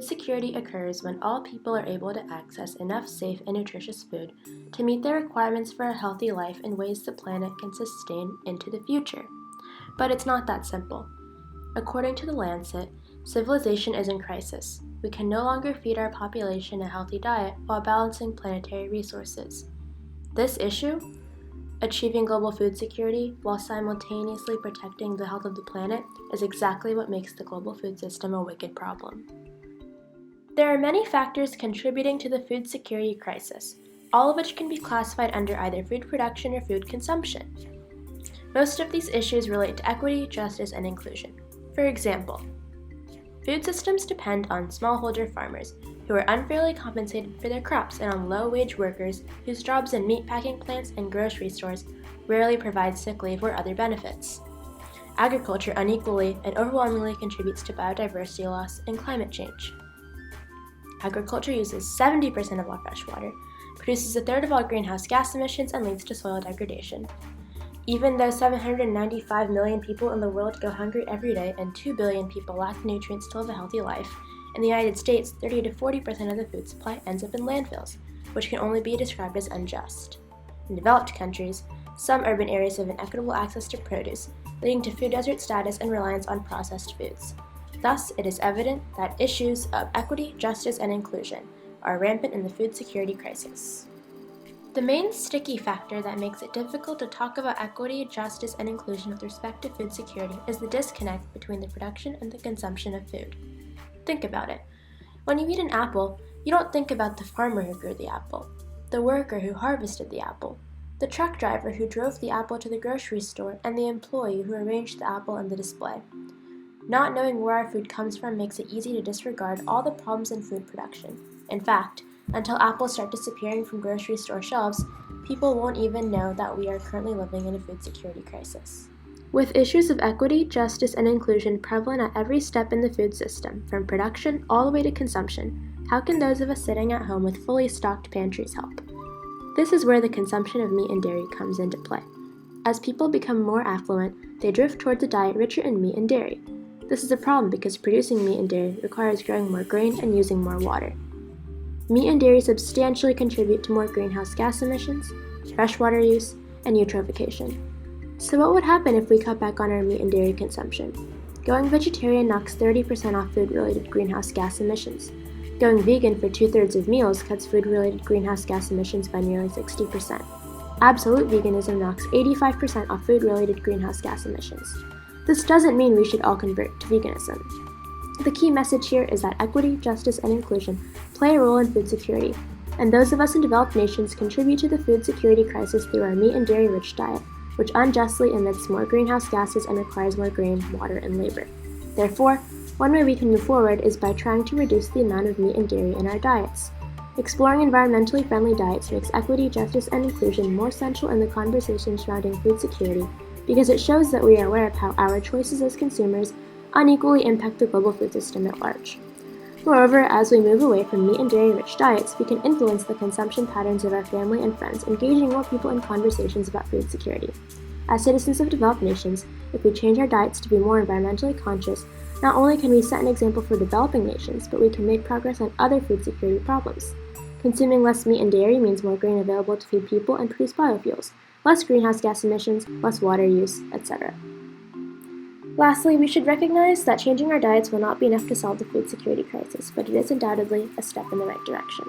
Food security occurs when all people are able to access enough safe and nutritious food to meet their requirements for a healthy life in ways the planet can sustain into the future. But it's not that simple. According to The Lancet, civilization is in crisis. We can no longer feed our population a healthy diet while balancing planetary resources. This issue, achieving global food security while simultaneously protecting the health of the planet, is exactly what makes the global food system a wicked problem. There are many factors contributing to the food security crisis, all of which can be classified under either food production or food consumption. Most of these issues relate to equity, justice, and inclusion. For example, food systems depend on smallholder farmers who are unfairly compensated for their crops and on low-wage workers whose jobs in meatpacking plants and grocery stores rarely provide sick leave or other benefits. Agriculture unequally and overwhelmingly contributes to biodiversity loss and climate change. Agriculture uses 70% of all fresh water, produces a third of all greenhouse gas emissions, and leads to soil degradation. Even though 795 million people in the world go hungry every day and 2 billion people lack the nutrients to live a healthy life, in the United States, 30 to 40% of the food supply ends up in landfills, which can only be described as unjust. In developed countries, some urban areas have inequitable access to produce, leading to food desert status and reliance on processed foods. Thus, it is evident that issues of equity, justice, and inclusion are rampant in the food security crisis. The main sticky factor that makes it difficult to talk about equity, justice, and inclusion with respect to food security is the disconnect between the production and the consumption of food. Think about it. When you eat an apple, you don't think about the farmer who grew the apple, the worker who harvested the apple, the truck driver who drove the apple to the grocery store, and the employee who arranged the apple in the display. Not knowing where our food comes from makes it easy to disregard all the problems in food production. In fact, until apples start disappearing from grocery store shelves, people won't even know that we are currently living in a food security crisis. With issues of equity, justice, and inclusion prevalent at every step in the food system, from production all the way to consumption, how can those of us sitting at home with fully stocked pantries help? This is where the consumption of meat and dairy comes into play. As people become more affluent, they drift towards a diet richer in meat and dairy. This is a problem because producing meat and dairy requires growing more grain and using more water. Meat and dairy substantially contribute to more greenhouse gas emissions, freshwater use, and eutrophication. So what would happen if we cut back on our meat and dairy consumption? Going vegetarian knocks 30% off food-related greenhouse gas emissions. Going vegan for 2/3 of meals cuts food-related greenhouse gas emissions by nearly 60%. Absolute veganism knocks 85% off food-related greenhouse gas emissions. This doesn't mean we should all convert to veganism. The key message here is that equity, justice, and inclusion play a role in food security, and those of us in developed nations contribute to the food security crisis through our meat and dairy-rich diet, which unjustly emits more greenhouse gases and requires more grain, water, and labor. Therefore, one way we can move forward is by trying to reduce the amount of meat and dairy in our diets. Exploring environmentally friendly diets makes equity, justice, and inclusion more central in the conversation surrounding food security because it shows that we are aware of how our choices as consumers unequally impact the global food system at large. Moreover, as we move away from meat and dairy-rich diets, we can influence the consumption patterns of our family and friends, engaging more people in conversations about food security. As citizens of developed nations, if we change our diets to be more environmentally conscious, not only can we set an example for developing nations, but we can make progress on other food security problems. Consuming less meat and dairy means more grain available to feed people and produce biofuels, less greenhouse gas emissions, less water use, etc. Lastly, we should recognize that changing our diets will not be enough to solve the food security crisis, but it is undoubtedly a step in the right direction.